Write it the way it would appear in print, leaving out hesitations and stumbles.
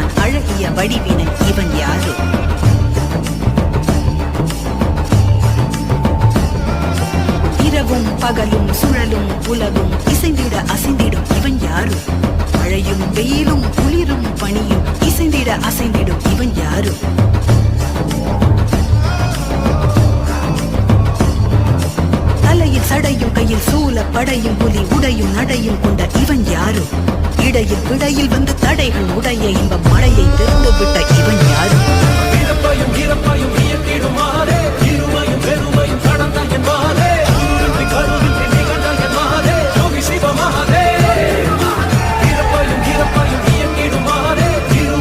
வந்தான் அழகிய வடிவினை இவன் யாரு? இரவும் பகலும் சுழலும் உலகும் இசைந்திட அசைந்திடும் இவன் யாரு? மழையும் வெயிலும் குளிரும் பனியும் இசைந்திட அசைந்திடும் இவன் யாரு? தலையில் சடையும் கையில் சூல படையும் புலி உடையும் நடையும் கொண்ட இவன் யாரு? இடையில் விடையில் வந்து தடைகள் உடைய இன்ப மழையை திறந்து விட்ட இவன் யாரு? இறப்பையும் இறப்பையும் இயக்கிடும்